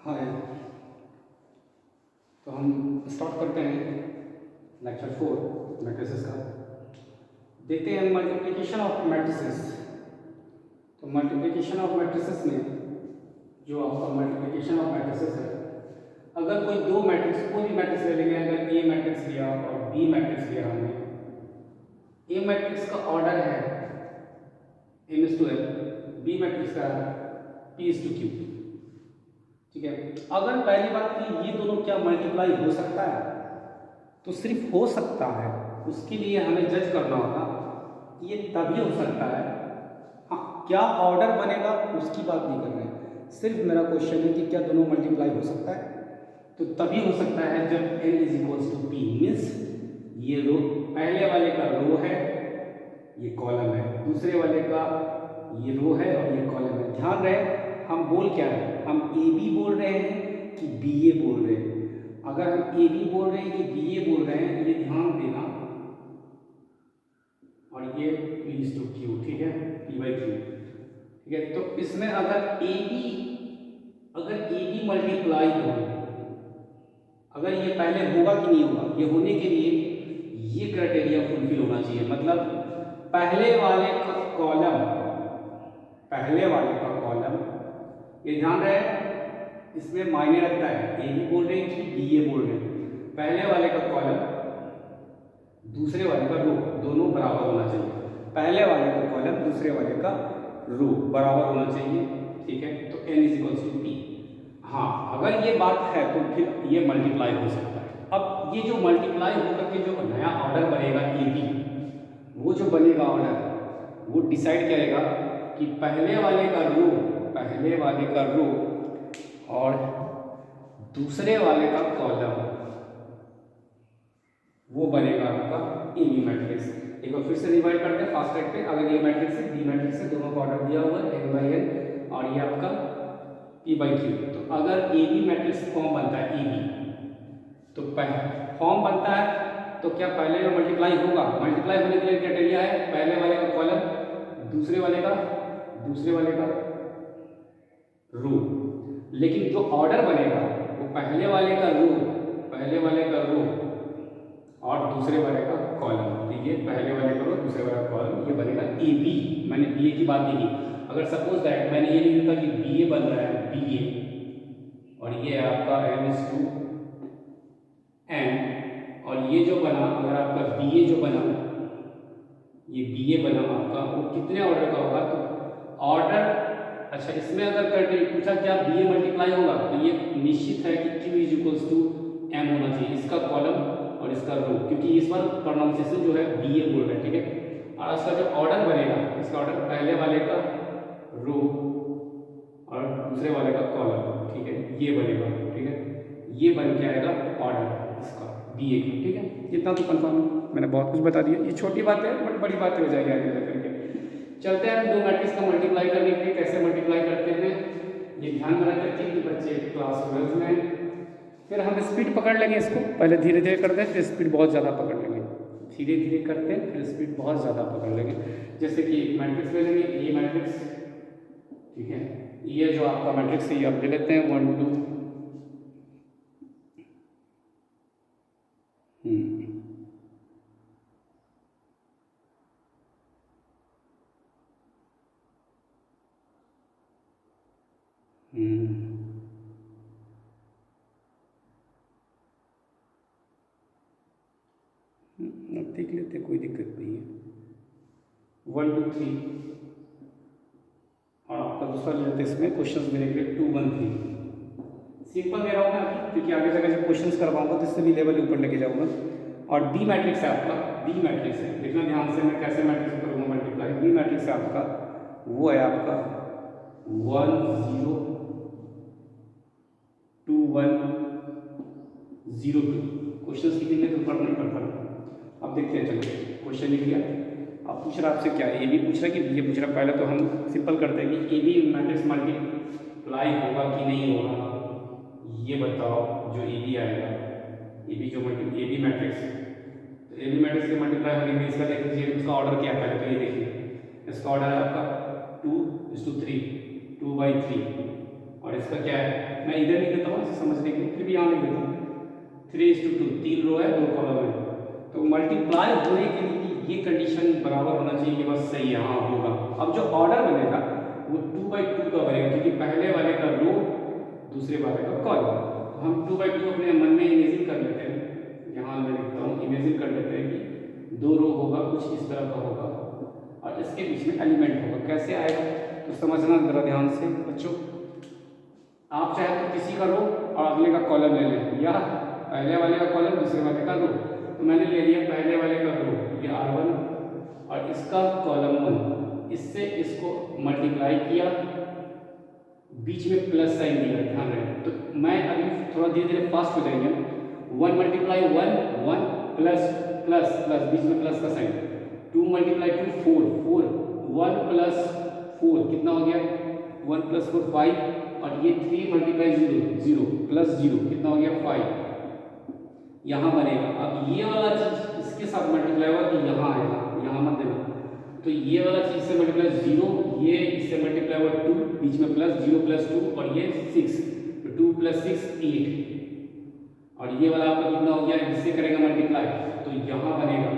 हाँ, तो हम स्टार्ट करते हैं लेक्चर 4 मैट्रिसेस का। देखते हैं मल्टीप्लिकेशन ऑफ मैट्रिसेस। तो मल्टीप्लिकेशन ऑफ मैट्रिसेस में जो आपका मल्टीप्लिकेशन ऑफ मैट्रिसेस है, अगर कोई दो मैट्रिक्स, कोई भी मैट्रिक्स ले लेंगे, अगर ए मैट्रिक्स लिया और बी मैट्रिक्स लिया हमने, ए मैट्रिक्स का ऑर्डर है m/n, बी मैट्रिक्स का p/q। ठीक है, अगर पहली बात कि ये दोनों क्या मल्टीप्लाई हो सकता है, तो सिर्फ हो सकता है, उसके लिए हमें जज करना होगा कि ये तभी हो सकता है। हाँ, क्या ऑर्डर बनेगा उसकी बात नहीं कर रहे हैं, सिर्फ मेरा क्वेश्चन है कि क्या दोनों मल्टीप्लाई हो सकता है। तो तभी हो सकता है जब n = p, मीन्स ये रो, पहले वाले का रो है, ये कॉलम है, दूसरे वाले का ये रो है और ये कॉलम है। ध्यान रहे हम बोल क्या रहे हैं, हम ए बी बोल रहे हैं कि बी ए बोल रहे हैं। अगर हम ए बी बोल रहे हैं कि बी ए बोल रहे हैं, ये ध्यान देना। और ये p/q, ठीक है, p/q। ठीक है, तो इसमें अगर ए बी मल्टीप्लाई हो, अगर ये पहले होगा कि नहीं होगा, ये होने के लिए ये क्राइटेरिया फुलफिल होना चाहिए। मतलब पहले वाले का कॉलम, ये ध्यान रहे इसमें मायने रखता है ए बी बोल रहे हैं कि बी ए बोल रहे हैं। पहले वाले का कॉलम, दूसरे वाले का रो, दोनों बराबर होना चाहिए। पहले वाले का कॉलम, दूसरे वाले का रो बराबर होना चाहिए। ठीक है, तो n = p। हाँ, अगर ये बात है तो फिर ये मल्टीप्लाई हो सकता है। अब ये जो मल्टीप्लाई होकर के जो नया ऑर्डर बनेगा ए बी, वो जो बनेगा ऑर्डर, वो डिसाइड करेगा कि पहले वाले का रो और दूसरे वाले का कॉलम, वो बनेगा आपका ए बी मैट्रिक्स। एक बार फिर से रिवाइड करते हैं फास्ट ट्रैक पे। अगर ये मैट्रिक्स है, बी मैट्रिक्स है, दोनों का ऑर्डर दिया हुआ है n/n, और ये आपका p/q। तो अगर ए बी मैट्रिक्स फॉर्म बनता है, ए बी तो फॉर्म बनता है, तो क्या पहले में मल्टीप्लाई होगा? मल्टीप्लाई होने के लिए क्राइटेरिया है पहले वाले का कॉलम, दूसरे वाले का रो। लेकिन जो ऑर्डर बनेगा वो पहले वाले का रो और दूसरे वाले का कॉलम। ठीक है, पहले वाले का रो, दूसरे वाले का कॉलम, ये बनेगा ए बी। मैंने बी ए की बात नहीं की। अगर सपोज दैट मैंने ये नहीं लिखा कि बी ए बन रहा है, बी ए, और ये आपका m/n, और ये जो बना, अगर आपका बी ए जो बना, ये बी ए बना आपका, वो कितने ऑर्डर का होगा? तो ऑर्डर, अच्छा, इसमें अगर करके पूछा क्या बी ए मल्टीप्लाई होगा, तो ये निश्चित है कि q = m होना चाहिए, इसका कॉलम और इसका रो, क्योंकि इस बार प्रोनाउंसिएशन जो है बी ए बोल रहे हैं। ठीक है, और इसका जो ऑर्डर बनेगा, इसका ऑर्डर पहले वाले का रो और दूसरे वाले का कॉलम, ठीक है, ये बनेगा। ठीक है, ये बन के आएगा ऑर्डर इसका बी ए का। ठीक है, इतना तो कंफर्म, मैंने बहुत कुछ बता दिया। ये छोटी बात है बट बड़ी बातें हो जाएगी आगे जाकर के। चलते हैं दो मैट्रिक्स का मल्टीप्लाई करने के लिए, कैसे मल्टीप्लाई करते हैं ये ध्यान में रख करके कि बच्चे क्लास 12 में। फिर हम स्पीड पकड़ लेंगे इसको, पहले धीरे धीरे करते हैं, फिर स्पीड बहुत ज़्यादा पकड़ लेंगे। धीरे धीरे करते हैं, फिर स्पीड बहुत ज़्यादा पकड़ लेंगे। जैसे कि एक मैट्रिक्स ले लेंगे, ए मैट्रिक्स। ठीक है, ये जो आपका मैट्रिक्स है ये आप ले लेते हैं 1 2। अब देख लेते, कोई दिक्कत नहीं है। 1 2 3, और आपका दूसरा ले लेते हैं इसमें क्वेश्चंस देने के लिए 2 1 3। सिंपल दे रहा हूँ मैं अभी, क्योंकि आगे जाकर जब क्वेश्चंस करवाऊंगा तो इससे भी लेवल ऊपर लेके जाऊंगा। और बी मैट्रिक्स है आपका, बी मैट्रिक्स है, देखना ध्यान से मैं कैसे मैट्रिक्स करूँगा मल्टीप्लाई। बी मैट्रिक्स है आपका, वो है आपका 1 0 2 1 0 2। क्वेश्चंस लिख लेंगे तो फर्क नहीं पड़ता। अब देखते हैं, चलो क्वेश्चन लिख लिया। अब पूछ रहा आपसे क्या, ए बी पूछ रहा है कि बी ए पूछ रहा है। पहले तो हम सिंपल करते हैं कि ए बी मैट्रिक्स मल्टीप्लाई होगा कि नहीं होगा, ये बताओ। जो ए बी आएगा, ए बी मैट्रिक्स, तो ए बी मैट्रिक्स के मल्टीप्लाई होने में इसका देख लीजिए, उसका ऑर्डर क्या है पहले तो ये देखिए। इसका ऑर्डर है आपका 2:3, 2/3, और इसका क्या है, मैं इधर लिख देता हूँ समझने के लिए, फिर भी यहाँ लिख देता हूँ 3:2, 3 रो है 2 कॉलम है। तो मल्टीप्लाई होने के लिए ये कंडीशन बराबर होना चाहिए, ये बस सही है, हाँ होगा। अब जो ऑर्डर बनेगा वो 2/2 का बनेगा, क्योंकि पहले वाले का रो दूसरे वाले का कॉलम। तो हम 2/2 अपने मन में इमेजिन कर लेते हैं, यहाँ मैं लिखता हूँ इमेजिन कर लेते हैं कि 2 रो होगा, कुछ इस तरह का होगा और इसके बीच में एलिमेंट होगा। कैसे आएगा तो समझना जरा ध्यान से बच्चों। आप चाहे तो किसी का रो और अगले का कॉलम ले लें, या पहले वाले का कॉलम दूसरे वाले का रो। तो मैंने ले लिया पहले वाले का रो, ये R1 और इसका कॉलम 1, इससे इसको मल्टीप्लाई किया, बीच में प्लस साइन दिया, ध्यान रहे। तो मैं अभी थोड़ा धीरे धीरे फास्ट हो जाएंगे। 1 × 1 1 प्लस प्लस प्लस, बीच में प्लस का साइन। 2 × 2 4 4 1 प्लस 4 कितना हो गया, 1 + 4 5, और ये 3 × 0 0 प्लस 0 कितना हो गया 5, यहाँ बनेगा। अब ये वाला चीज इसके साथ मल्टीप्लाई होगा तो यहाँ आएगा, यहाँ मत देना। तो ये वाला चीज से मल्टीप्लाई 0, ये इससे मल्टीप्लाई होगा 2, बीच में प्लस 0 + 2 और ये 6, तो 2 + 6 8, और ये वाला आपका कितना हो गया, इससे करेंगे मल्टीप्लाई तो यहाँ बनेगा,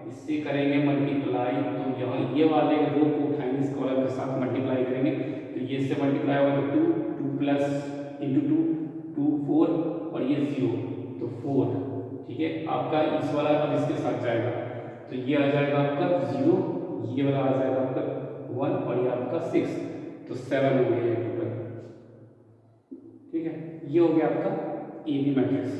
इससे करेंगे मल्टीप्लाई तो यहाँ ये वाले रो को उठाएंगे, इस कॉलम के साथ मल्टीप्लाई करेंगे तो ये इससे मल्टीप्लाई होगा तो 2 प्लस इंटू 2 4 और ये 0 तो 4, ठीक है। आपका इस वाला अब इसके साथ जाएगा तो ये आ जाएगा आपका 0, ये वाला आ जाएगा आपका 1 और ये आपका 6, तो 7 हो गया टोटल, ठीक है। ये हो गया आपका AB मैट्रिक्स।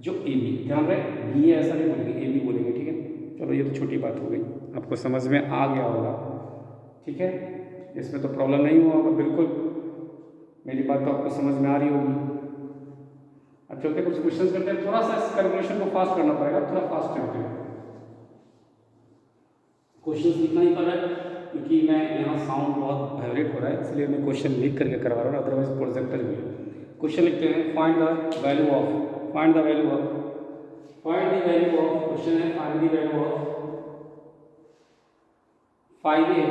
जो AB, ध्यान रहे BA ऐसा नहीं बोलेंगे, AB बोलेंगे, ठीक है। चलो ये तो छोटी बात हो गई, आपको समझ में आ गया होगा, ठीक है। इसमें तो प्रॉब्लम नहीं हुआ होगा, बिल्कुल मेरी बात तो आपको समझ में आ रही होगी। अब चलते कुछ क्वेश्चंस करते हैं, थोड़ा सा इस कैलकुलेशन को फास्ट करना पड़ेगा, थोड़ा फास्ट करते हैं। क्वेश्चंस लिखना ही पड़ रहा है क्योंकि मैं यहाँ साउंड बहुत वाइब्रेट हो रहा है, इसलिए मैं क्वेश्चन लिख करके करवा रहा हूँ, अदरवाइज प्रोजेक्टर भी है। क्वेश्चन लिखते हैं, find the value of, find the value of, find the value of, question है find the value of 5a,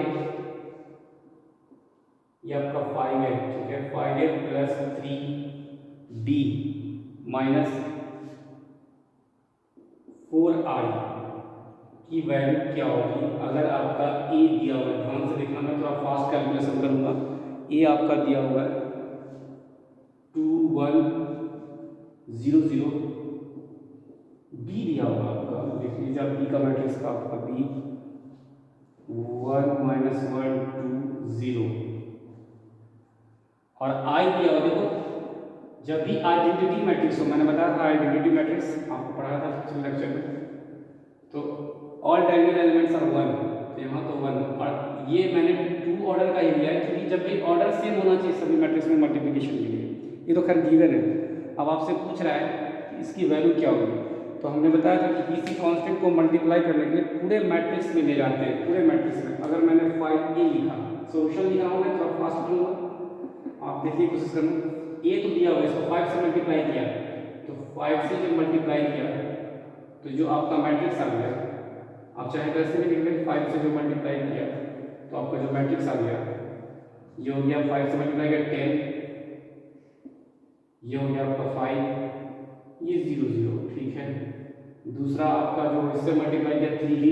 ये आपका 5a, ठीक है। 5a + 3b माइनस 4i की वैल्यू क्या होगी अगर आपका a दिया हुआ है। ध्यान से देखना, मैं थोड़ा फास्ट कैलकुलेशन करूंगा। a आपका दिया हुआ है 2 1 0 0, b दिया हुआ आपका, देख लीजिए आप b का मैट्रिक्स का आपका b 1 - 1 2 0, और i दिया हुआ, देखो जब भी आइडेंटिटी मैट्रिक्स हो, मैंने बताया था आइडेंटिटी मैट्रिक्स आपको पढ़ाया था पिछले लेक्चर में, तो ऑल डायगोनल एलिमेंट्स आर 1, तो यहाँ तो 1, और ये मैंने 2 ऑर्डर का ही लिया है क्योंकि जब भी ऑर्डर सेम होना चाहिए सभी मैट्रिक्स में मल्टीप्लिकेशन के लिए, ये तो खैर गिवन है। अब आपसे पूछ रहा है कि इसकी वैल्यू क्या होगी, तो हमने बताया था कि किसी कांस्टेंट को मल्टीप्लाई करने के लिए पूरे मैट्रिक्स में ले जाते हैं, पूरे मैट्रिक्स में। अगर मैंने 5a लिखा, सोल्यूशन लिखा हूँ मैं, थोड़ा फास्ट करूँगा, आप देखिए कोशिश करना। a तो दिया हुआ है, इसको 5 से मल्टीप्लाई किया, तो 5 से जब मल्टीप्लाई किया तो जो आपका मैट्रिक्स आ गया, आप चाहे तो ऐसे भी लिख लें, 5 से जो मल्टीप्लाई किया तो आपका जो मैट्रिक्स आ गया ये हो गया 5 से मल्टीप्लाई किया 10, ये हो गया आपका 5, ये 0 0, ठीक है। दूसरा आपका जो इससे मल्टीप्लाई किया 3b,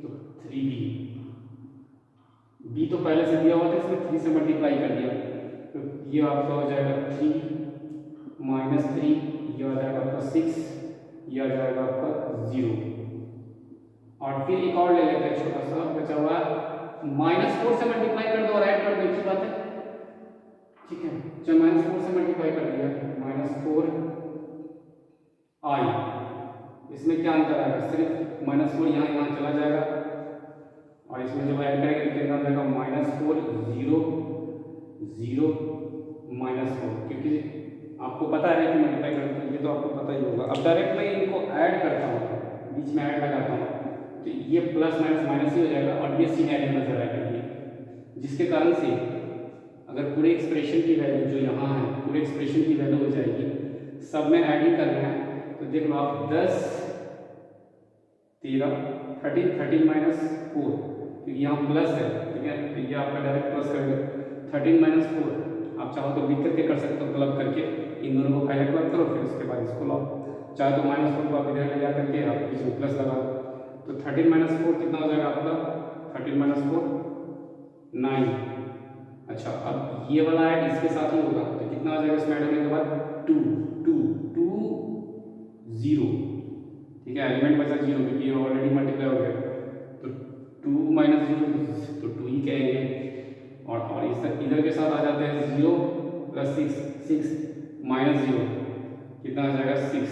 तो 3b, b तो पहले से दिया हुआ था, इसमें 3 से मल्टीप्लाई कर दिया, तो ये आपका हो जाएगा 3 - 3, ये आ जाएगा आपका 6, ये आ जाएगा आपका 0, और फिर एक और ले लेते हैं छोटा सा बचा हुआ, -4 से मल्टीप्लाई कर दो और ऐड कर दो, एक ही बात है, ठीक है। जब -4 से मल्टीप्लाई कर दिया -4i, इसमें क्या अंतर आएगा, सिर्फ -4 यहाँ चला जाएगा, और इसमें जब ऐड करेंगे तो कितना जाएगा -4 0 0 -4, क्योंकि आपको पता है कि मल्टीप्लाई करते हैं, ये तो आपको पता ही होगा। अब डायरेक्ट मैं इनको ऐड करता हूँ, बीच में ऐड लगाता हूँ, तो ये प्लस माइनस माइनस ही हो जाएगा और ये सी एड नजर आएगा, ये जिसके कारण से अगर पूरे एक्सप्रेशन की वैल्यू जो यहाँ है, पूरे एक्सप्रेशन की वैल्यू हो जाएगी, सब में ऐडिंग करना है, तो देख लो आप 10 13 13 13 - 4, क्योंकि यहाँ प्लस है, ठीक है, तो ये आपका डायरेक्ट प्लस कर दो, 13 - 4 आप चाहो तो लिख करके कर सकते हो, क्लब करके इन दोनों को पहले क्लब करो, फिर उसके बाद इसको लाओ। चाहे तो -4 को आप इधर ले जा करके आप बीच में प्लस लगा दो, तो 13 - 4 कितना हो जाएगा आपका? 13 - 4 9। अच्छा, अब ये वाला ऐड इसके साथ ही होगा, तो कितना हो जाएगा इसमें ऐड होने के बाद? 2 2 2 0। ठीक है, एलिमेंट बचा 0 क्योंकि ये ऑलरेडी मल्टीप्लाई हो गया, तो 2 - 0 तो 2 ही कहेंगे। और इधर के साथ आ जाते हैं 0 + 6 6 - 0 कितना आ जाएगा? 6।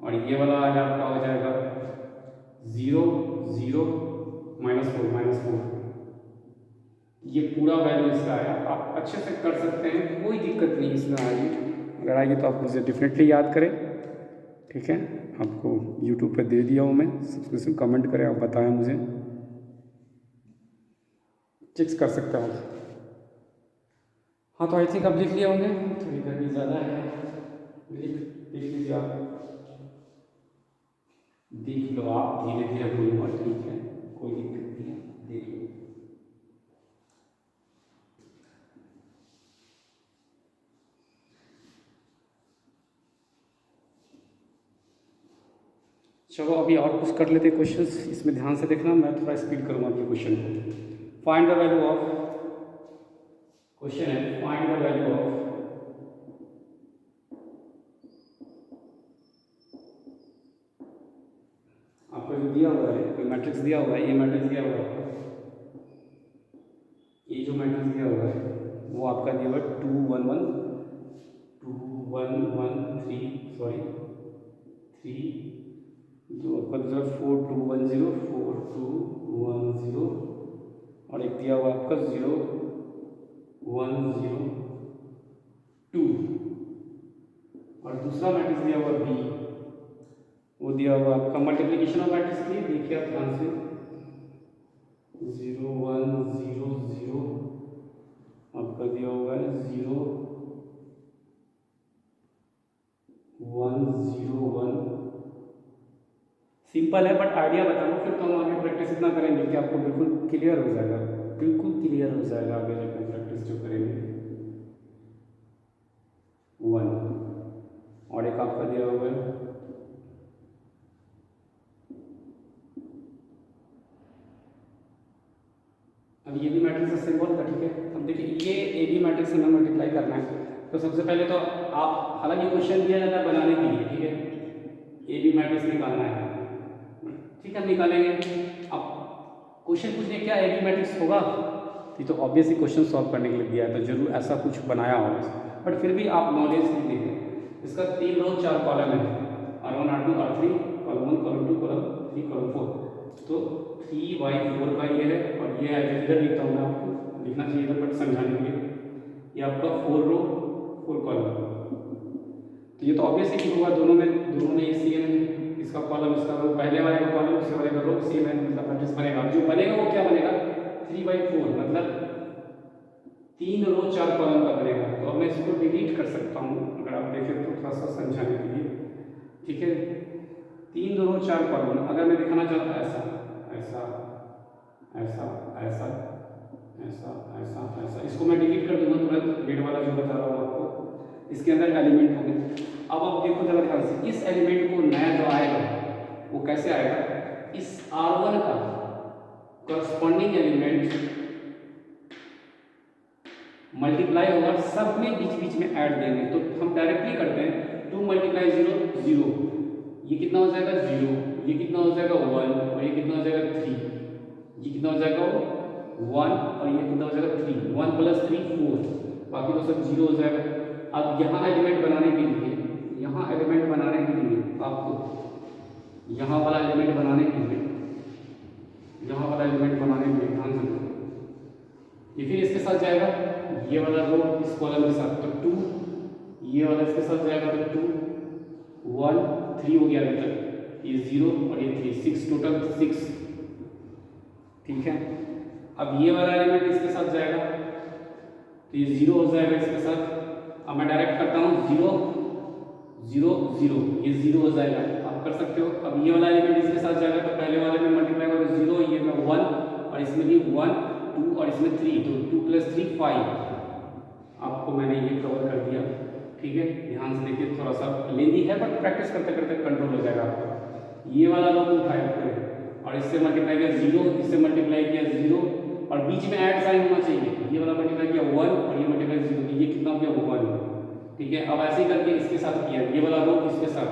और ये वाला आज आपका हो जाएगा 0 0 -4 -4। ये पूरा वैल्यू इसका आया। आप अच्छे से कर सकते हैं, कोई दिक्कत नहीं इसमें आएगी। अगर आएगी तो आप मुझे डेफिनेटली याद करें। ठीक है, आपको यूट्यूब पे दे दिया हूँ मैं सब्सक्रिप्शन, कमेंट करें, आप बताएं मुझे, चेक कर सकते हो। हाँ, तो आई थिंक आप लिख लिए होंगे, थोड़ी गर्मी ज़्यादा है, लिख लीजिए आप, देख लो आप धीरे धीरे कोई और, ठीक है, कोई दिक्कत नहीं है, देख लो। चलो अभी और कुछ कर लेते हैं क्वेश्चंस, इसमें ध्यान से देखना, मैं थोड़ा स्पीड करूँगा अभी क्वेश्चन को। Find the value of, question है फाइंड द वैल्यू ऑफ आपको जो दिया हुआ है, कोई मैट्रिक्स दिया हुआ है, ये मैट्रिक्स दिया हुआ है, ये जो मैट्रिक्स दिया हुआ है वो आपका दिया हुआ है 2 1 1 2 1 1 3 सॉरी 3 जो आपका दूसरा 4 2 1 0 4 2 1 0 और एक दिया हुआ आपका 0 1 0 2 और दूसरा मैट्रिक्स दिया हुआ बी, वो दिया हुआ आपका मल्टीप्लिकेशन ऑफ मैट्रिक्स की, देखिए आप ध्यान से 0 1 0 0 आपका दिया हुआ है 0 1 0 1। सिंपल है बट आइडिया बताऊँ फिर तो हम आगे प्रैक्टिस इतना करेंगे कि आपको बिल्कुल क्लियर हो जाएगा, बिल्कुल क्लियर हो जाएगा आगे जाकर प्रैक्टिस जो करेंगे। 1 और एक आपका दिया हुआ है अब ये भी मैट्रिक्स का सिंबल था। ठीक है, अब देखिए ये ए बी मैट्रिक्स हमें मल्टीप्लाई करना है, तो सबसे पहले तो आप, हालांकि क्वेश्चन दिया जाता है बनाने के लिए, ठीक है, ए बी मैट्रिक्स निकालना है, ठीक है, हम निकालेंगे। अब क्वेश्चन पूछने क्या ए बी मैट्रिक्स होगा, ये तो ऑब्वियसली क्वेश्चन सॉल्व करने के लिए दिया है, तो जरूर ऐसा कुछ बनाया होगा, बट फिर भी आप नॉलेज नहीं देंगे। इसका 3 रो 4 कॉलम है, R1 R2 R3, column 1 column 2 column 3 column 4, तो 3/4 का ये है, और ये है इधर लिखता हूँ मैं, आपको लिखना चाहिए था बट समझाने के लिए, ये आपका 4 रो 4 कॉलम, तो ये तो ऑब्वियसली होगा, दोनों में ये सेम है, इसका कॉलम इसका रो, पहले वाले का कॉलम दूसरे वाले का रो सेम है, मतलब मैट्रिक्स बनेगा। जो बनेगा वो क्या बनेगा? 3/4 मतलब 3 रो 4 कॉलम का बनेगा। तो अब मैं इसको डिलीट कर सकता हूँ, अगर आप देखें तो थोड़ा सा समझाने के लिए, ठीक है, 3 रो 4 कॉलम, अगर मैं दिखाना चाहता ऐसा ऐसा ऐसा ऐसा ऐसा ऐसा ऐसा, इसको मैं डिलीट कर दूंगा तुरंत, डेट वाला जो बता रहा हूँ आपको, इसके अंदर एलिमेंट होंगे। अब आप देखो जरा ध्यान से, इस एलिमेंट को नया जो आएगा वो कैसे आएगा, इस R1 का करस्पॉन्डिंग एलिमेंट मल्टीप्लाई होगा, सब में बीच बीच में ऐड देंगे, तो हम डायरेक्टली करते हैं 2 × 0 0, ये कितना हो जाएगा 0, ये कितना हो जाएगा 1, और ये कितना हो जाएगा 3, ये कितना हो जाएगा 1, और ये कितना हो जाएगा 3, 1 + 3 4, बाकी तो सब 0 हो जाएगा। अब यहाँ एलिमेंट बनाने के लिए, यहाँ एलिमेंट बनाने के लिए आपको, यहाँ वाला एलिमेंट बनाने के लिए, यहाँ वाला एलिमेंट बनाने के लिए ध्यान से, ये फिर इसके साथ जाएगा, ये वाला रो इस कॉलम के साथ, तो 2, ये वाला इसके साथ जाएगा, तो 2 1 3 हो गया अभी तक, ये 0 और ये 3, 6 टोटल 6, ठीक है। अब ये वाला एलिमेंट इसके साथ जाएगा, तो ये 0 हो जाएगा इसके साथ। अब मैं डायरेक्ट करता हूँ 0 0 0, ये 0 हो जाएगा, आप कर सकते हो। अब ये वाला एलिमेंट इसके साथ जाएगा, तो पहले वाले में मल्टीप्लाई होगा 0, ये में 1, और इसमें भी 1 2 और इसमें 3, तो 2 + 3 5, आपको मैंने ये कवर कर दिया। ठीक है, ध्यान से देखिए, थोड़ा सा लेंदी है बट प्रैक्टिस करते करते कंट्रोल हो जाएगा आपका। ये वाला रो को उठाया पूरे और इससे मल्टीप्लाई किया 0, इससे मल्टीप्लाई किया 0 और बीच में ऐड साइन होना चाहिए। ये वाला मल्टीप्लाई किया 1 और ये मल्टीप्लाई 0, ये कितना हो गया 1। ठीक है, अब ऐसे ही करके इसके साथ किया, ये वाला रो इसके साथ,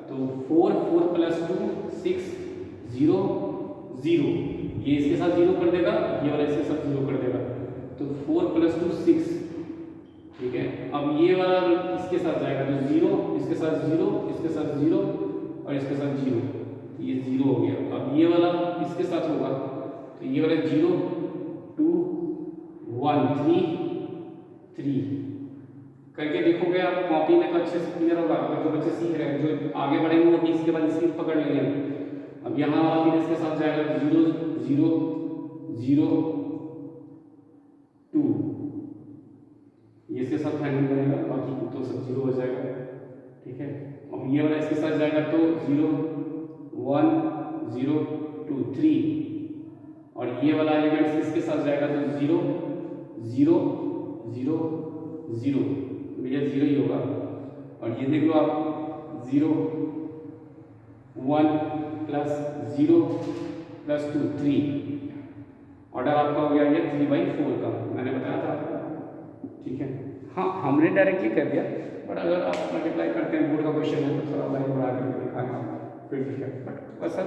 तो 4 4 प्लस 2 6 0 0, ये इसके साथ 0 कर देगा, ये वाला इसके साथ 0 कर देगा, तो 4 प्लस 2 6। ठीक है, अब ये वाला इसके साथ जाएगा तो 0, इसके साथ 0, इसके साथ 0 और इसके साथ 0, ये 0 हो गया। अब ये वाला इसके साथ होगा तो ये वाला 0 2 1 3 3 करके देखोगे आप कॉपी में तो अच्छे से क्लियर होगा। अगर जो बच्चे सीख रहे हैं, जो आगे बढ़ेंगे वो इसके बाद इसकी पकड़ लेंगे। अब यहाँ वाला फिर इसके साथ जाएगा 0 0 0 2, ये इसके साथ हैंडल करेगा, बाकी तो सब 0 हो जाएगा। ठीक है, अब ये वाला इसके साथ जाएगा तो 0 1 0 2 3 और ये वाला एलिमेंट्स इसके साथ जाएगा तो 0 0 0 0, भैया 0 ही होगा। और ये देख लो आप 0 1 प्लस 0 प्लस 2 3, ऑर्डर आपका हो गया ये 3/4 का, मैंने बताया था आपको। ठीक है, हाँ हमने डायरेक्टली कर दिया, बट अगर आप मल्टीप्लाई करते हैं, बोर्ड का क्वेश्चन है तो थोड़ा लाइन बढ़ा करके दिखाना फिर ठीक है, बट वैसा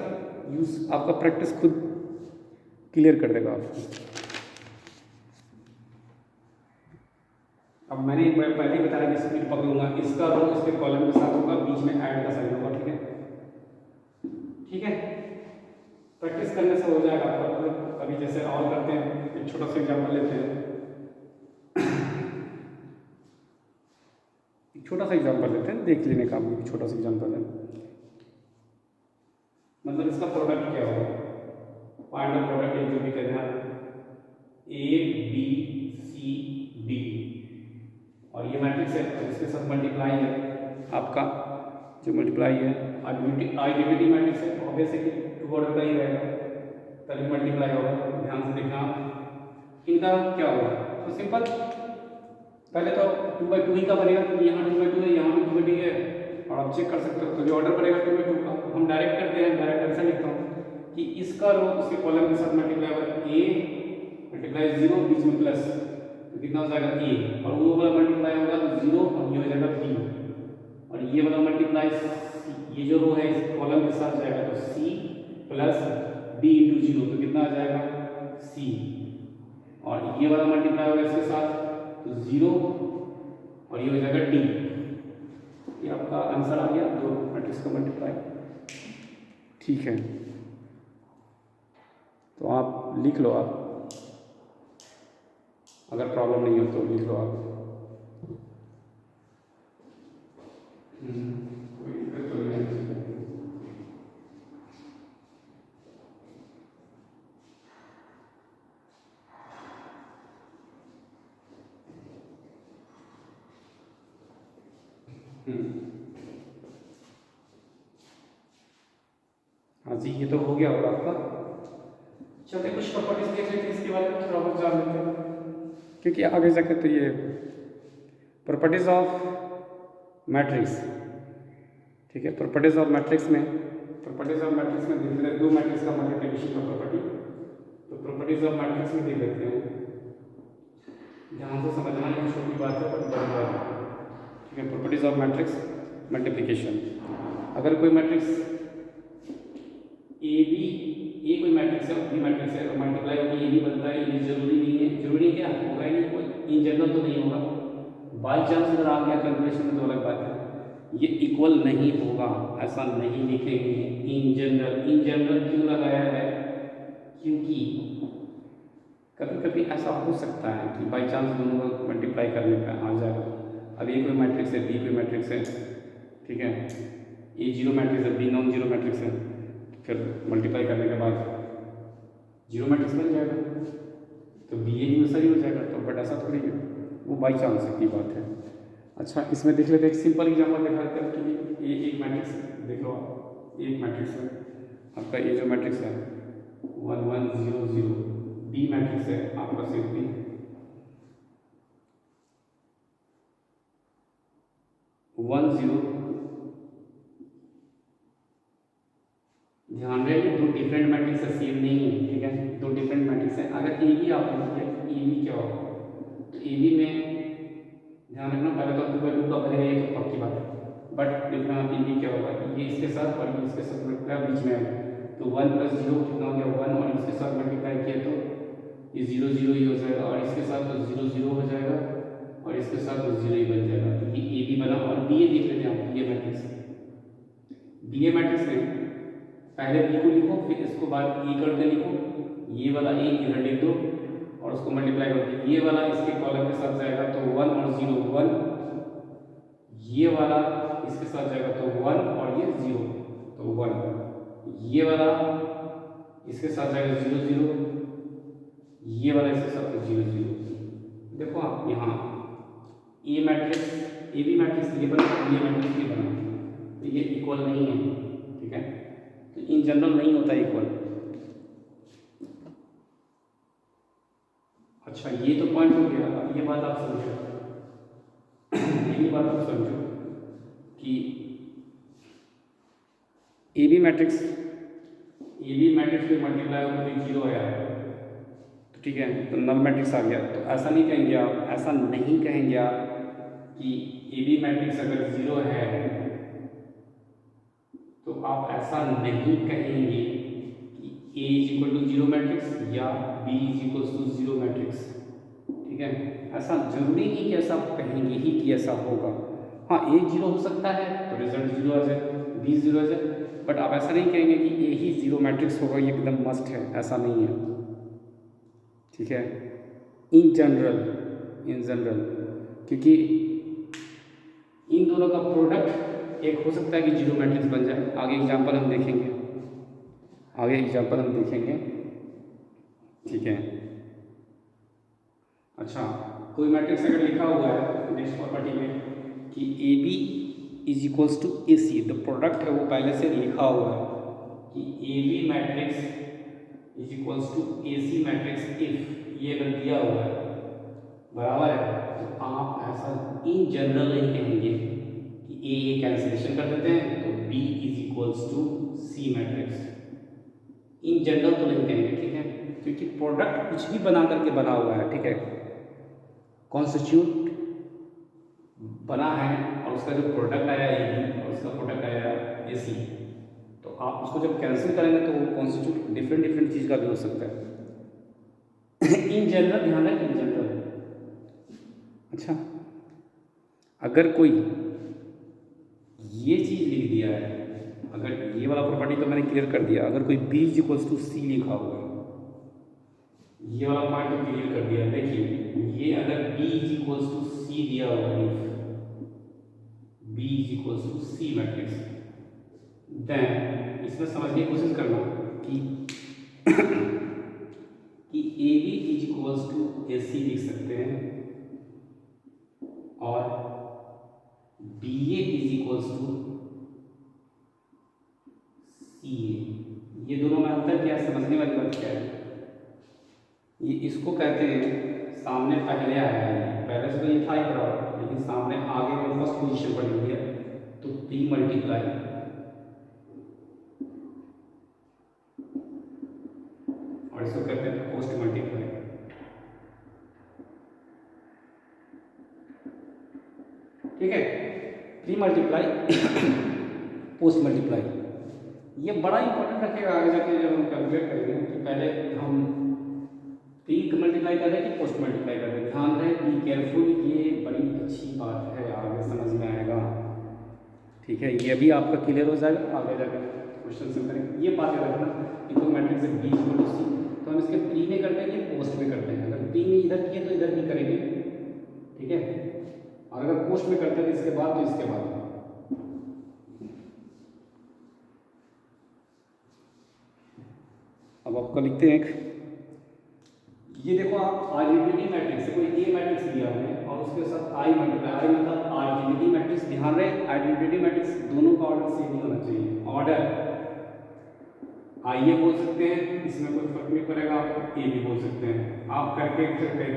यूज़ आपका प्रैक्टिस खुद क्लियर कर देगा आपको। अब मैंने पहले ही बताया कि स्पीड पकड़ूंगा, इसका रो इसके कॉलम के साथ होगा, बीच में ऐड का साइन होगा। ठीक है, ठीक है, प्रैक्टिस करने से हो जाएगा आपका। अभी जैसे और करते हैं, एक छोटा सा एग्जाम्पल लेते हैं, एक छोटा सा एग्जाम्पल लेते हैं, देख लेने का भी छोटा सा एग्जाम्पल है। मतलब इसका प्रोडक्ट क्या होगा, फाइंड द प्रोडक्ट जो भी करना है, ABCD और ये मैट्रिक्स है तो इसके साथ मल्टीप्लाई है आपका, जो मल्टीप्लाई है आइडेंटिटी मैट्रिक्स है, ऑब्वियसली टू ऑर्डर का ही रहेगा, तभी मल्टीप्लाई होगा। ध्यान से देखना, इनका क्या होगा, तो सिंपल, पहले तो 2/2 ही का बनेगा क्योंकि यहाँ 2/2 है, यहाँ भी 2/2 है, और आप चेक कर सकते हो। तो जो ऑर्डर बनेगा 2/2 का, हम डायरेक्ट करते हैं, डायरेक्ट ऐसा लिखता हूँ कि इसका रो इसके कॉलम के साथ मल्टीप्लाई होगा, A मल्टीप्लाई 0 बीच में प्लस, तो कितना हो जाएगा A, और वो वाला मल्टीप्लाई होगा तो 0 और ये हो जाएगा B, और ये वाला मल्टीप्लाई ये जो रो है इस कॉलम के साथ जाएगा तो C प्लस B इंटू 0, तो कितना आ जाएगा C, और ये वाला मल्टीप्लाई होगा इसके साथ तो 0 और ये हो जाएगा D। ये आपका आंसर आ गया, दो मैट्रिक्स का मल्टीप्लाई। ठीक है, तो आप लिख लो, आप अगर प्रॉब्लम नहीं हो तो लिख लो आप। कोई दिक्कत तो नहीं है। हाँ जी, ये तो हो गया होगा आपका। चलिए कुछ प्रॉपर्टीज देख लेते हैं, इसके बारे में थोड़ा बहुत जान लेते हैं, क्योंकि आगे जाकर तो ये प्रॉपर्टीज ऑफ मैट्रिक्स। ठीक है, प्रॉपर्टीज ऑफ मैट्रिक्स में देख लेते हैं दो मैट्रिक्स का मल्टीप्लिकेशन का प्रॉपर्टी। तो प्रॉपर्टीज ऑफ मैट्रिक्स में देख लेते हैं, ध्यान से समझना, ये छोटी बात है पर बड़ी बात है। ठीक है, प्रॉपर्टीज ऑफ मैट्रिक्स मल्टीप्लिकेशन, अगर कोई मैट्रिक्स ए कोई मैट्रिक्स है, बी मैट्रिक्स है, तो मल्टीप्लाई होकर ए भी बनता है, ये जरूरी नहीं है, जरूरी क्या होगा ही नहीं, इन जनरल तो नहीं होगा, बाई चांस अगर आ गया कैलकुलेशन में तो अलग बात है। ये इक्वल नहीं होगा, ऐसा नहीं लिखेंगे इन जनरल क्यों लगाया है, क्योंकि कभी कभी ऐसा हो सकता है कि बाई चांस दोनों को मल्टीप्लाई करने का आ जाएगा। अब ये कोई मैट्रिक्स है, बी कोई मैट्रिक्स है, ठीक है, ए जीरो मैट्रिक्स है, बी नॉन जीरो मैट्रिक्स है, फिर मल्टीप्लाई करने के बाद जीरो मैट्रिक्स बन जाएगा, तो बी ए भी सही हो जाएगा। तो बट ऐसा थोड़ी है, वो बाई चांस की बात है। अच्छा, इसमें देख लेते हैं, एक सिंपल एग्जाम्पल दिखा देते हैं कि ये एक मैट्रिक्स देख लो आप, एक मैट्रिक्स है आपका, ये जो मैट्रिक्स है 1 1 0 0, बी मैट्रिक्स है आपका सिंपली 1 0। ध्यान रहे दो डिफरेंट मैट्रिक्स है, सेम नहीं है, ठीक है, दो डिफरेंट मैट्रिक्स है। अगर ए बी आप लिखिए, ए बी क्या होगा, तो ए बी में ध्यान रखना, पहले तो 2/2 का भरेगा, ये तो पक्की बात है, बट देखना आप ए बी क्या होगा, ये इसके साथ और ये इसके साथ मल्टीप्लाई बीच में है, तो 1 + 0 कितना हो गया 1, और इसके साथ मल्टीप्लाई किया तो ये 0 0 ही हो जाएगा, और इसके साथ तो 0 0 हो जाएगा, और इसके साथ तो 0 ही बन जाएगा। तो ये ए बी बना। और बी ए देख लेते हैं आप, बी ए मैट्रिक्स, बी ए मैट्रिक्स में पहले बी को लिखो, फिर इसको बाद ए करके लिखो, ये वाला ए इधर लिख दो और उसको मल्टीप्लाई कर दो, ये वाला इसके कॉलम के साथ जाएगा तो 1 और 0 1, ये वाला इसके साथ जाएगा तो 1 और ये 0 तो 1, ये वाला इसके साथ जाएगा 0 0, ये वाला इसके साथ तो 0 0। देखो आप यहाँ ए मैट्रिक्स, ए बी मैट्रिक्स ये बना, ए मैट्रिक्स ये बना, तो ये इक्वल नहीं है, ठीक है, तो इन जनरल नहीं होता इक्वल। अच्छा ये तो पॉइंट हो गया। अब ये बात आप समझो, ये बात आप समझो कि ए बी मैट्रिक्स में मल्टीप्लाई होकर 0 आया, तो ठीक है, तो नल मैट्रिक्स आ गया। तो ऐसा नहीं कहेंगे आप, ऐसा नहीं कहेंगे आप कि ए बी मैट्रिक्स अगर 0 है, तो आप ऐसा नहीं कहेंगे कि A = 0 मैट्रिक्स या B = 0 मैट्रिक्स, ठीक है, ऐसा जरूरी नहीं कि ऐसा कहेंगे ही कि ऐसा होगा। हाँ A 0 हो सकता है तो रिजल्ट 0 आ जाए, B 0 आ जाए, बट आप ऐसा नहीं कहेंगे कि A ही 0 मैट्रिक्स होगा, ये एकदम मस्ट है, ऐसा नहीं है, ठीक है। इन जनरल क्योंकि इन दोनों का प्रोडक्ट एक हो सकता है कि 0 मैट्रिक्स बन जाए। आगे एग्जांपल हम देखेंगे, ठीक है। अच्छा कोई मैट्रिक्स अगर लिखा हुआ है नेक्स्ट प्रॉपर्टी में कि A B = A C, the product है वो पहले से लिखा हुआ है कि A B matrix = A C matrix if, ये अगर दिया हुआ है बराबर है, तो आप ऐसा इन जनरल नहीं कहेंगे कि ए कैंसिलेशन कर देते हैं तो B = C matrix, in general तो नहीं कहेंगे, ठीक है, क्योंकि प्रोडक्ट कुछ भी बना करके बना हुआ है, ठीक है, कॉन्स्टिट्यूट बना है और उसका जो प्रोडक्ट आया ए बी और उसका प्रोडक्ट आया ए सी, तो आप उसको जब कैंसिल करेंगे तो वो कॉन्स्टिट्यूट डिफरेंट चीज़ का भी हो सकता है। इन जनरल ध्यान है, इन जनरल। अच्छा अगर कोई ये चीज़ लिख दिया है, अगर ये वाला प्रॉपर्टी तो मैंने क्लियर कर दिया, अगर कोई B = C लिखा हुआ है, ये वाला पॉइंट तो क्लियर कर दिया। देखिए ये अगर B = C दिया हुआ है, B = C मैट्रिक्स, देन इसमें समझने की कोशिश करना कि AB = AC लिख सकते हैं और BA = CA, ये दोनों में अंतर क्या है, समझने वाली बात क्या है, ये इसको कहते हैं सामने पहले आया है, पहले से तो ये था ही बराबर, लेकिन सामने आगे में फर्स्ट पोजीशन पर लिख दिया तो P मल्टीप्लाई और इसको कहते हैं पोस्ट मल्टीप्लाई, ठीक है, प्री मल्टीप्लाई पोस्ट मल्टीप्लाई, ये बड़ा इंपॉर्टेंट रखेगा आगे जाके जब हम कैलकुलेट करेंगे कि पहले हम प्री मल्टीप्लाई कर रहे हैं कि पोस्ट मल्टीप्लाई कर रहे हैं। ध्यान रहे, बी केयरफुल, ये बड़ी अच्छी बात है, आगे समझ में आएगा, ठीक है, ये भी आपका क्लियर हो जाएगा, आगे जाकर क्वेश्चन से करेंगे। ये बात याद रखना कि कोई मैट्रिक्स है B = C, तो हम इसके प्री में करते हैं कि पोस्ट में करते हैं। अगर प्री में इधर किए तो इधर भी करेंगे, ठीक है, और अगर पोस्ट में करते हैं तो इसके बाद, तो इसके बाद। अब आपका लिखते हैं एक, ये देखो आप आइडेंटिटी मैट्रिक्स से कोई ए मैट्रिक्स दिया है और उसके साथ आई मल्टीप्लाई, आई मतलब आइडेंटिटी मैट्रिक्स। ध्यान रहे आइडेंटिटी मैट्रिक्स दोनों का ऑर्डर सेम ही होना चाहिए, ऑर्डर आई ए बोल सकते हैं, इसमें कोई फर्क नहीं पड़ेगा, आप ए भी बोल सकते हैं। आप करके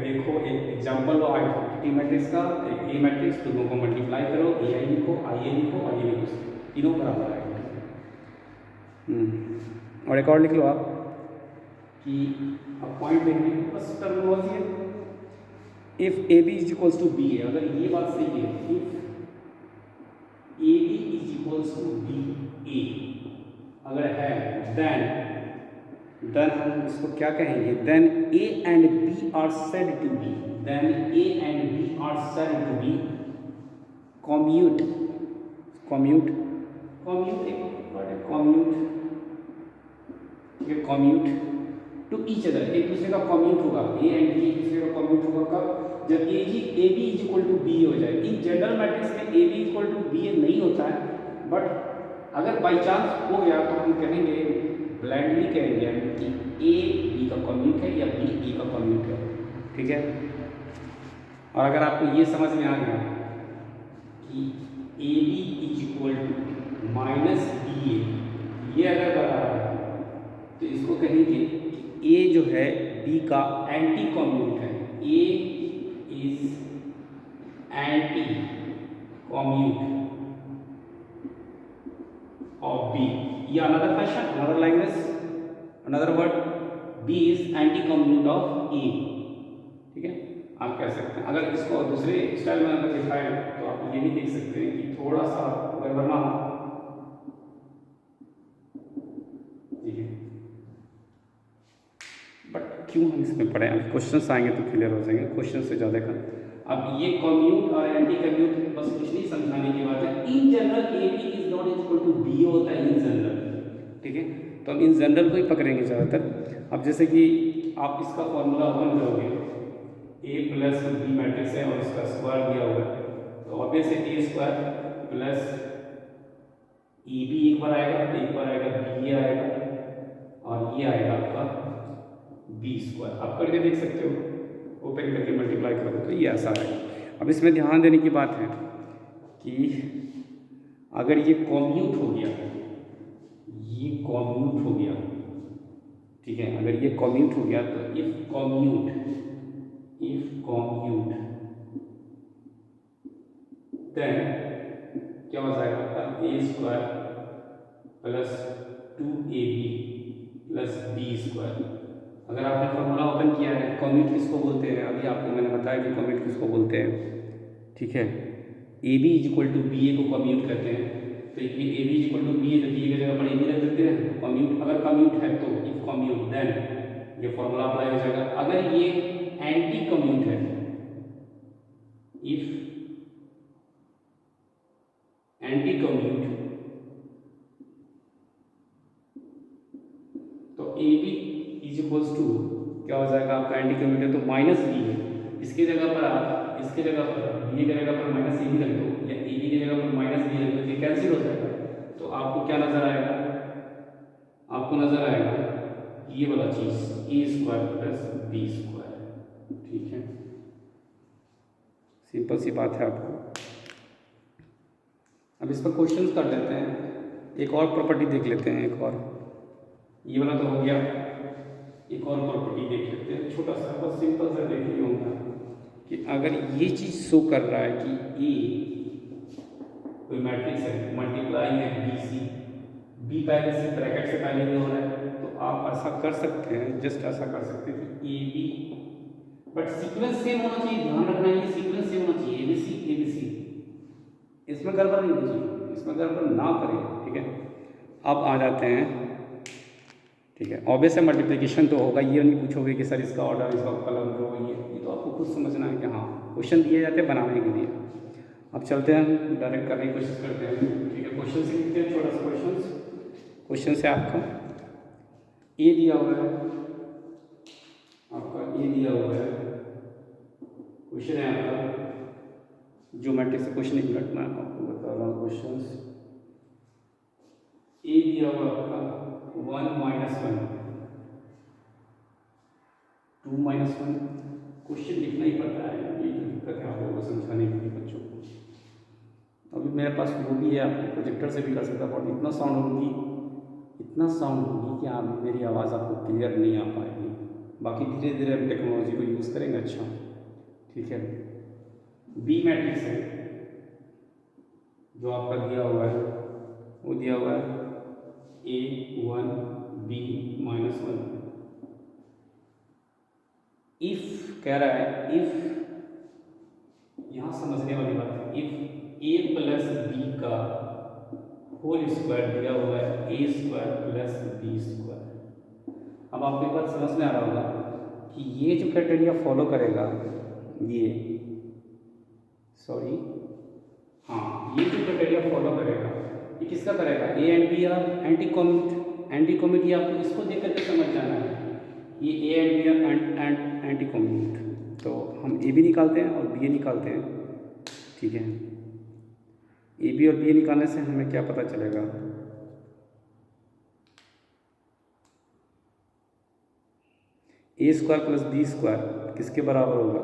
देखो, एक एग्जाम्पल लो आइडेंटिटी मैट्रिक्स का, एक ए मैट्रिक्स, दोनों को मल्टीप्लाई करो, ए आई लिखो, आई ए लिखो, आई ए लिखो, तीनों बराबर आएगा। और एक और लिख लो आप कि अब पॉइंट देखने की बस टर्मिनोलॉजी है। If A B is equals to B है, अगर ये बात सही है, if A B is equals to B A अगर है, देन हम इसको क्या कहेंगे, then A and B are said to be, then A and B are said to be commute, commute, commute एक वर्ड है, कॉम्यूट, ठीक है, कॉम्यूट टू ईच अदर, एक दूसरे का कॉम्यूट होगा, ए एंड बी एक दूसरे का कॉम्यूट होगा कब, जब A B is equal to B हो जाए। इन जनरल मैट्रिक्स में A B equal to B नहीं होता है, बट अगर बाई चांस हो गया तो हम कहेंगे, ब्लाइंडली कहेंगे कि ए बी का कॉम्यूट है या बी ए का कॉम्यूट है, ठीक है। और अगर आपको ये समझ में आ गया कि A B is equal to minus B A, ये अगर बराबर है तो इसको कहेंगे कि ए जो है बी का एंटी कॉम्यूट है, A is anti commute of B, या another fashion, another like this, another word, B is anti-commute of A, ठीक है, आप कह सकते हैं। अगर इसको दूसरे स्टाइल में अगर दिखाएं तो आप ये भी देख सकते हैं कि थोड़ा सा अगर बना, ठीक है, बट क्यों हम इसमें पढ़ें, अब क्वेश्चंस आएंगे तो क्लियर हो जाएंगे, क्वेश्चन से ज़्यादा कर। अब ये कॉम्यूट और एंटी कम्यूट बस कुछ नहीं समझाने की बात है। In general A B is not equal to B होता है इन जनरल, ठीक है, तो हम इन जनरल को ही पकड़ेंगे ज़्यादातर। अब जैसे कि आप इसका फॉर्मूला 1 करोगे, ए प्लस बी मैट्रिक्स है और इसका स्क्वायर दिया हुआ है, तो ऑब्वियस है ए स्क्वायर प्लस ई बी एक बार आएगा बी आएगा और ये आएगा आपका बी स्क्वायर। आप करके देख सकते हो, ओपन करके मल्टीप्लाई करोगे तो ये ऐसा आएगा। अब इसमें ध्यान देने की बात है कि अगर ये कॉम्यूट हो गया, ये कॉम्यूट हो गया, ठीक है, अगर ये कॉम्यूट हो गया तो इफ कॉम्यूट देन क्या हो जाएगा आपका A square plus 2ab plus B square. अगर आपने फॉर्मूला ओपन किया है, कॉम्यूट किसको बोलते हैं, अभी आपको मैंने बताया कि कॉम्यूट किसको बोलते हैं, ठीक है, A B is equal to B A को कॉम्यूट कहते हैं। तो ये A B is equal to B A, तो बी ए की जगह पर ए बी रख देते हैं, तो कॉम्यूट, अगर कॉम्यूट है तो इफ कॉम्यूट देन ये फॉर्मूला अप्लाई हो जाएगा। अगर ये एंटी कॉम्यूट है, इफ एंटी कॉम्यूट, तो A B is equals to क्या हो जाएगा आपका एंटी कम्यूट है तो माइनस बी है, इसके जगह पर आप इसके जगह पर बी की जगह पर माइनस ए बी रख दो या ए बी की जगह पर माइनस बी रख दो, ये कैंसिल हो जाएगा। तो आपको क्या नजर आएगा, आपको नजर आएगा ये वाला चीज ए स्क्वायर प्लस बी स्क्वायर, ठीक है, सिंपल सी बात है आपको। अब इस पर क्वेश्चंस कर लेते हैं, एक और प्रॉपर्टी देख लेते हैं, एक और, ये वाला तो हो गया, एक और प्रॉपर्टी देख लेते हैं, छोटा सा बस सिंपल सा देख लिया होगा कि अगर ये चीज़ शो कर रहा है कि ए कोई मैट्रिक्स है, मल्टीप्लाई है बी सी, बी पहले से ब्रैकेट से पहले नहीं हो रहा है, तो आप ऐसा कर सकते हैं, जस्ट ऐसा कर सकते हैं कि A B, but sequence same होना चाहिए, ध्यान रखना ये सीक्वेंस सेम होना चाहिए, ए बी सी, इसमें गड़बड़ नहीं होनी चाहिए, इसमें गड़बड़ ना करें, ठीक है। अब आ जाते हैं, ठीक है, ऑब्वियस है मल्टीप्लिकेशन तो होगा, ये नहीं पूछोगे कि सर इसका ऑर्डर, इसका कलम जो ये तो आपको खुद समझना है कि हाँ क्वेश्चन दिए जाते हैं बनाने के लिए। अब चलते हैं डायरेक्ट करने की कोशिश करते हैं, ठीक है, क्वेश्चन से लिखते हैं, छोटा सा क्वेश्चन से आपका ए दिया हुआ है, आपका ए दिया हुआ है, क्वेश्चन है आपका ज्योमेट्रिक से, क्वेश्चन एक मिनट में आपको बता रहा हूँ, क्वेश्चन ए दिया हुआ आपका 1 - 1 2 - 1, क्वेश्चन लिखना ही पड़ता है, ये जो दिक्कत है आप लोगों को समझाने के लिए बच्चों को। अभी मेरे पास वो भी है, आपके प्रोजेक्टर से भी कर सकता, बहुत इतना साउंड होगी इतना साउंड होगी कि आप मेरी आवाज़ आपको क्लियर नहीं आ पाएगी। बाकी धीरे धीरे हम टेक्नोलॉजी को यूज़ करेंगे। अच्छा ठीक है, बी मैट्रिक्स है जो आपका दिया हुआ है, वो दिया हुआ है A1 B-1। इफ कह रहा है, इफ यहाँ समझने वाली बात है, इफ A प्लस बी का होल स्क्वायर दिया हुआ है A square plus B square. अब आपको एक बात समझ में आ रहा होगा कि ये जो क्राइटेरिया फॉलो करेगा, ये सॉरी हाँ, ये जो क्राइटेरिया फॉलो करेगा ये किसका करेगा, A and B are anti commute. Anti commute ये आपको इसको देख करके समझ जाना है, ये A and B are anti commute. तो हम ए भी निकालते हैं और बी ए निकालते हैं। ठीक है, ए बी और बी ए निकालने से हमें क्या पता चलेगा, ए स्क्वायर प्लस बी स्क्वायर किसके बराबर होगा,